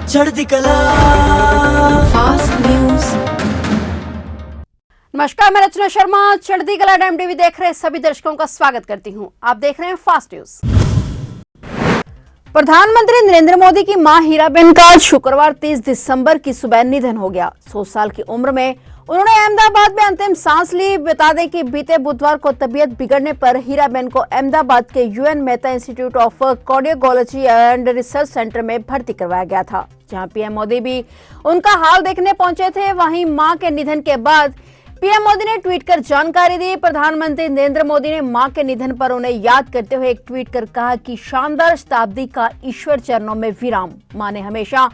चढ़ती कला fast news. नमस्कार, मैं रचना शर्मा चढ़ती कला टाइम टीवी देख रहे सभी दर्शकों का स्वागत करती हूं। आप देख रहे हैं फास्ट न्यूज। प्रधानमंत्री नरेंद्र मोदी की मां हीराबेन का आज शुक्रवार 30 दिसंबर की सुबह निधन हो गया। 100 साल की उम्र में उन्होंने अहमदाबाद में अंतिम सांस ली। बता दें कि बीते बुधवार को तबीयत बिगड़ने पर हीराबेन को अहमदाबाद के UN Mehta institute of cardiology and research centre में भर्ती करवाया गया था, जहां पीएम मोदी भी उनका हाल देखने पहुंचे थे। वहीं मां के निधन के बाद पीएम मोदी ने ट्वीट कर जानकारी दी। प्रधानमंत्री नरेंद्र मोदी ने मां के निधन पर उन्हें याद करते हुए एक ट्वीट कर कहा कि शानदार शताब्दी का ईश्वर चरणों में विराम। मां ने हमेशा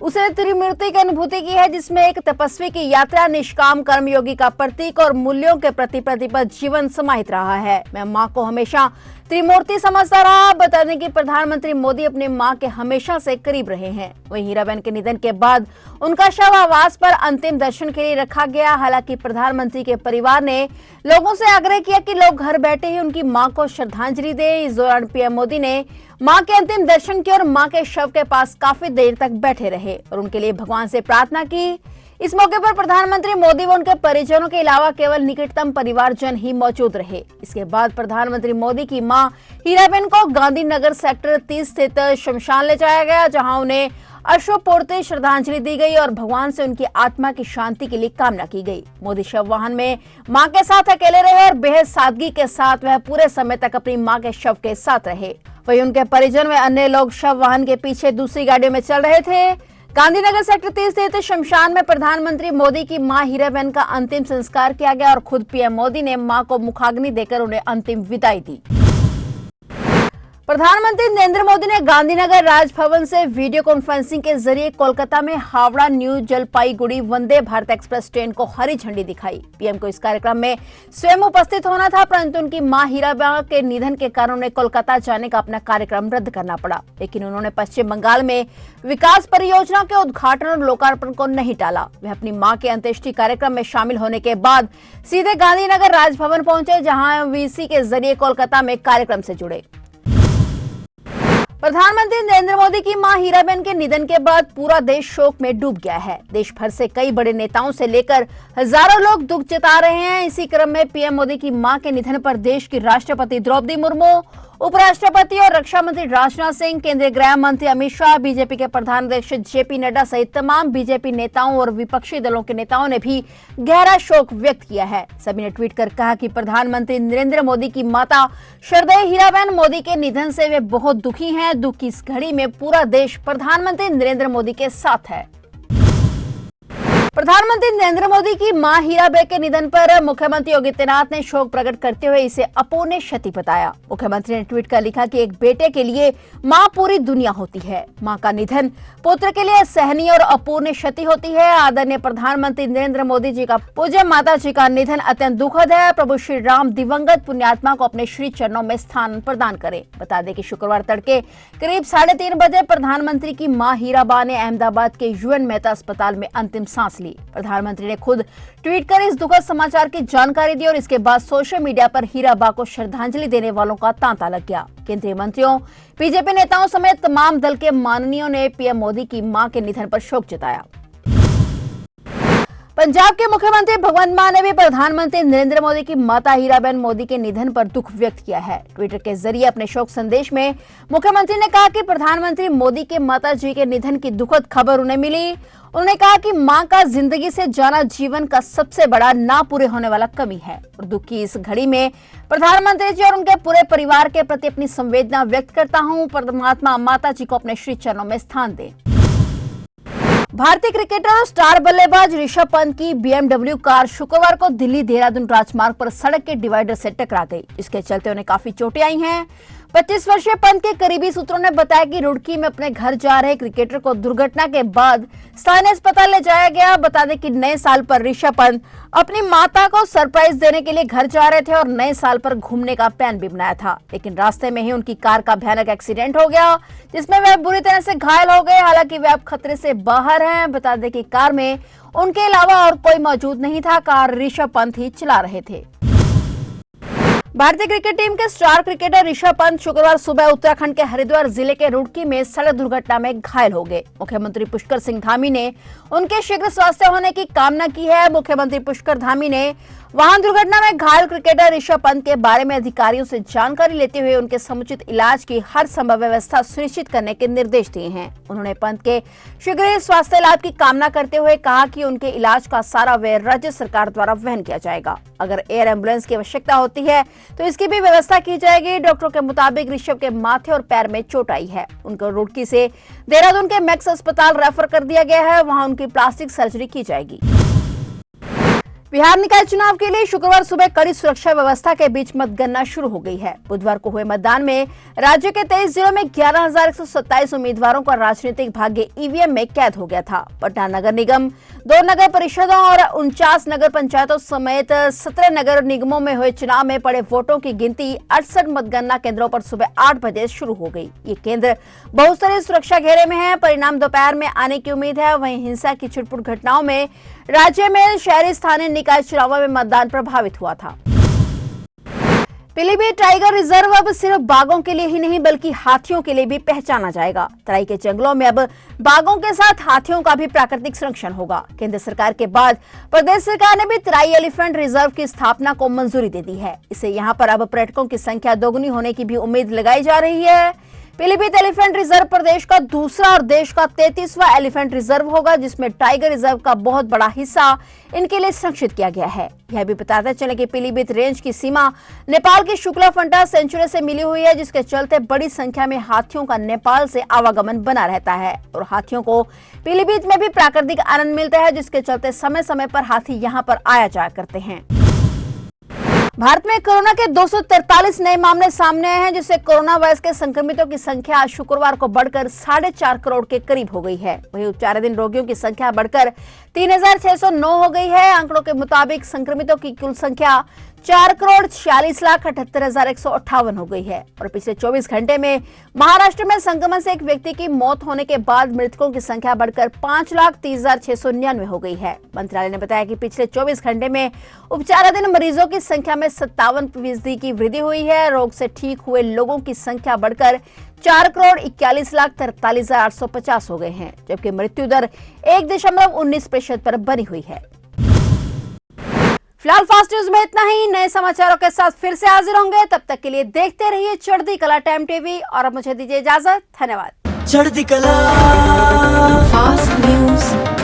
उसे त्रिमूर्ति की अनुभूति की है, जिसमें एक तपस्वी की यात्रा, निष्काम कर्मयोगी का प्रतीक और मूल्यों के प्रति प्रतिबद्ध जीवन समाहित रहा है। मैं मां को हमेशा त्रिमूर्ति समझता रहा। बता दें कि प्रधानमंत्री मोदी अपनी मां के हमेशा से करीब रहे हैं। वहीं हीराबेन के निधन के बाद उनका शव आवास पर अंतिम दर्शन के लिए रखा गया। हालांकि प्रधानमंत्री के परिवार ने लोगों से आग्रह किया कि लोग घर बैठे ही उनकी मां को श्रद्धांजलि दें। इस दौरान पीएम मोदी ने मां के अंतिम दर्शन किए और मां के शव के पास काफी देर तक बैठे रहे और उनके लिए भगवान से प्रार्थना की। इस मौके पर प्रधानमंत्री मोदी व उनके परिजनों के अलावा केवल निकटतम परिवारजन ही मौजूद रहे। इसके बाद प्रधानमंत्री मोदी की मां हीराबेन को गांधीनगर सेक्टर 30 स्थित शमशान ले जाया गया, जहां उन्हें अश्रुपूर्ति श्रद्धांजलि दी गई और भगवान से उनकी आत्मा की शांति के लिए कामना की गई। मोदी शव वाहन में मां के साथ अकेले रहे और बेहद सादगी के साथ वह पूरे समय तक अपनी मां के शव के साथ रहे। वहीं उनके परिजन व अन्य लोग शव वाहन के पीछे दूसरी गाड़ियों में चल रहे थे। गांधीनगर सेक्टर 30 स्थित शमशान में प्रधानमंत्री मोदी की मां हीराबेन का अंतिम संस्कार किया गया और खुद पीएम मोदी ने मां को मुखाग्नि देकर उन्हें अंतिम विदाई दी। प्रधानमंत्री नरेंद्र मोदी ने गांधीनगर राजभवन से वीडियो कॉन्फ्रेंसिंग के जरिए कोलकाता में Howrah new Jalpaiguri Vande Bharat express train को हरी झंडी दिखाई। पीएम को इस कार्यक्रम में स्वयं उपस्थित होना था, परंतु उनकी मां हीराबेन के निधन के कारण उन्हें कोलकाता जाने का अपना कार्यक्रम रद्द करना पड़ा। लेकिन उन्होंने पश्चिम बंगाल में विकास परियोजना के उद्घाटन और लोकार्पण को नहीं टाला। वे अपनी मां के अंत्येष्टि कार्यक्रम में शामिल होने के बाद सीधे गांधीनगर राजभवन पहुंचे, जहां वीसी के जरिए कोलकाता में कार्यक्रम से जुड़े। प्रधानमंत्री नरेंद्र मोदी की मां हीराबेन के निधन के बाद पूरा देश शोक में डूब गया है। देश भर से कई बड़े नेताओं से लेकर हजारों लोग दुख जता रहे हैं। इसी क्रम में पीएम मोदी की मां के निधन पर देश की राष्ट्रपति द्रौपदी मुर्मू, उपराष्ट्रपति और रक्षा मंत्री राजनाथ सिंह, केंद्रीय गृह मंत्री अमित शाह, बीजेपी के प्रधान अध्यक्ष जेपी नड्डा सहित तमाम बीजेपी नेताओं और विपक्षी दलों के नेताओं ने भी गहरा शोक व्यक्त किया है। सभी ने ट्वीट कर कहा कि प्रधानमंत्री नरेंद्र मोदी की माता श्रद्धेय हीराबेन मोदी के निधन से वे बहुत दुखी हैं। दुख की इस घड़ी में पूरा देश प्रधानमंत्री नरेंद्र मोदी के साथ है। प्रधानमंत्री नरेंद्र मोदी की मां हीराबेन के निधन पर मुख्यमंत्री योगी आदित्यनाथ ने शोक प्रकट करते हुए इसे अपूर्णीय क्षति बताया। मुख्यमंत्री ने ट्वीट कर लिखा कि एक बेटे के लिए मां पूरी दुनिया होती है। मां का निधन पुत्र के लिए असहनीय और अपूर्णीय क्षति होती है। आदरणीय प्रधानमंत्री नरेंद्र मोदी जी का पूज्य माता जी का निधन अत्यंत दुखद है। प्रभु श्री राम दिवंगत पुण्यात्मा को अपने श्री चरणों में स्थान प्रदान करें। बता दें कि शुक्रवार तड़के करीब 3:30 बजे प्रधानमंत्री की मां हीराबेन ने अहमदाबाद के यूएन मेहता अस्पताल में अंतिम सांस ली। प्रधानमंत्री ने खुद ट्वीट कर इस दुखद समाचार की जानकारी दी और इसके बाद सोशल मीडिया पर हीराबेन को श्रद्धांजलि देने वालों का तांता लग गया। केंद्रीय मंत्रियों, बीजेपी नेताओं समेत तमाम दल के माननीयों ने पीएम मोदी की मां के निधन पर शोक जताया। पंजाब के मुख्यमंत्री भगवंत मान ने भी प्रधानमंत्री नरेंद्र मोदी की माता हीराबेन मोदी के निधन पर दुख व्यक्त किया है। ट्विटर के जरिए अपने शोक संदेश में मुख्यमंत्री ने कहा कि प्रधानमंत्री मोदी के माता जी के निधन की दुखद खबर उन्हें मिली। उन्होंने कहा कि मां का जिंदगी से जाना जीवन का सबसे बड़ा ना पूरे होने वाला कमी है और दुख की इस घड़ी में प्रधानमंत्री जी और उनके पूरे परिवार के प्रति अपनी संवेदना व्यक्त करता हूं। परमात्मा माता जी को अपने श्री चरणों में स्थान दे। भारतीय क्रिकेटर और स्टार बल्लेबाज ऋषभ पंत की बीएमडब्ल्यू कार शुक्रवार को दिल्ली देहरादून राजमार्ग पर सड़क के डिवाइडर से टकरा गई। इसके चलते उन्हें काफी चोटें आई हैं। 25 वर्षीय पंत के करीबी सूत्रों ने बताया कि रुड़की में अपने घर जा रहे क्रिकेटर को दुर्घटना के बाद स्थानीय अस्पताल ले जाया गया। बता दें कि नए साल पर ऋषभ पंत अपनी माता को सरप्राइज देने के लिए घर जा रहे थे और नए साल पर घूमने का प्लान भी बनाया था, लेकिन रास्ते में ही उनकी कार का भयानक एक्सीडेंट हो गया, जिसमें वे बुरी तरह से घायल हो गए। हालांकि वे अब खतरे से बाहर हैं। बता दें कि कार में उनके अलावा और कोई मौजूद नहीं था। कार ऋषभ पंत ही चला रहे थे। भारतीय क्रिकेट टीम के स्टार क्रिकेटर ऋषभ पंत शुक्रवार सुबह उत्तराखंड के हरिद्वार जिले के रुड़की में सड़क दुर्घटना में घायल हो गए। मुख्यमंत्री पुष्कर सिंह धामी ने उनके शीघ्र स्वास्थ्य होने की कामना की है। मुख्यमंत्री पुष्कर धामी ने वाहन दुर्घटना में घायल क्रिकेटर ऋषभ पंत के बारे में अधिकारियों से जानकारी लेते हुए उनके समुचित इलाज की हर संभव व्यवस्था सुनिश्चित करने के निर्देश दिए हैं। उन्होंने पंत के शीघ्र स्वास्थ्य लाभ की कामना करते हुए कहा कि उनके इलाज का सारा व्यय राज्य सरकार द्वारा वहन किया जाएगा। अगर एयर एम्बुलेंस की आवश्यकता होती है तो इसकी भी व्यवस्था की जाएगी। डॉक्टरों के मुताबिक ऋषभ के माथे और पैर में चोट आई है। उनको रुड़की से देहरादून के मैक्स अस्पताल रेफर कर दिया गया है, वहां उनकी प्लास्टिक सर्जरी की जाएगी। बिहार निकाय चुनाव के लिए शुक्रवार सुबह कड़ी सुरक्षा व्यवस्था के बीच मतगणना शुरू हो गई है। बुधवार को हुए मतदान में राज्य के 23 जिलों में 11,127 उम्मीदवारों का राजनीतिक भाग्य ईवीएम में कैद हो गया था। पटना नगर निगम, 2 नगर परिषदों और 49 नगर पंचायतों समेत 17 नगर निगमों में हुए चुनाव में पड़े वोटों की गिनती 68 मतगणना केंद्रों पर सुबह 8 बजे शुरू हो गई। ये केंद्र बहुस्तरीय सुरक्षा घेरे में है। परिणाम दोपहर में आने की उम्मीद है। वहीं हिंसा की छिटपुट घटनाओं में राज्य में शहरी स्थानीय निकाय चुनावों में मतदान प्रभावित हुआ था। पीलीभीत टाइगर रिजर्व अब सिर्फ बाघों के लिए ही नहीं बल्कि हाथियों के लिए भी पहचाना जाएगा। तराई के जंगलों में अब बाघों के साथ हाथियों का भी प्राकृतिक संरक्षण होगा। केंद्र सरकार के बाद प्रदेश सरकार ने भी तराई एलिफेंट रिजर्व की स्थापना को मंजूरी दे दी है। इससे यहां पर अब पर्यटकों की संख्या दोगुनी होने की भी उम्मीद लगाई जा रही है। पीलीभीत एलिफेंट रिजर्व प्रदेश का दूसरा और देश का 33वां एलिफेंट रिजर्व होगा, जिसमें टाइगर रिजर्व का बहुत बड़ा हिस्सा इनके लिए संरक्षित किया गया है। यह भी बताते चले कि पीलीभीत रेंज की सीमा नेपाल की शुक्ला फंटा सेंचुरी से मिली हुई है, जिसके चलते बड़ी संख्या में हाथियों का नेपाल से आवागमन बना रहता है और हाथियों को पीलीभीत में भी प्राकृतिक आनंद मिलता है, जिसके चलते समय समय पर हाथी यहाँ पर आया जाया करते हैं। भारत में कोरोना के 243 नए मामले सामने आए हैं, जिससे कोरोना वायरस के संक्रमितों की संख्या आज शुक्रवार को बढ़कर 4.5 करोड़ के करीब हो गई है। वहीं उपचाराधीन रोगियों की संख्या बढ़कर 3,609 हो गई है। आंकड़ों के मुताबिक संक्रमितों की कुल संख्या 4,46,78,158 हो गई है और पिछले 24 घंटे में महाराष्ट्र में संक्रमण से एक व्यक्ति की मौत होने के बाद मृतकों की संख्या बढ़कर 5,30,699 हो गई है। मंत्रालय ने बताया कि पिछले 24 घंटे में उपचाराधीन मरीजों की संख्या में 57% की वृद्धि हुई है। रोग से ठीक हुए लोगों की संख्या बढ़कर 4,41,43,850 हो गए हैं, जबकि मृत्यु दर 1.19% पर बनी हुई है। फिलहाल फास्ट न्यूज में इतना ही। नए समाचारों के साथ फिर से हाजिर होंगे, तब तक के लिए देखते रहिए चढ़ती कला टाइम टीवी और अब मुझे दीजिए इजाजत। धन्यवाद। चढ़ती कला फास्ट न्यूज।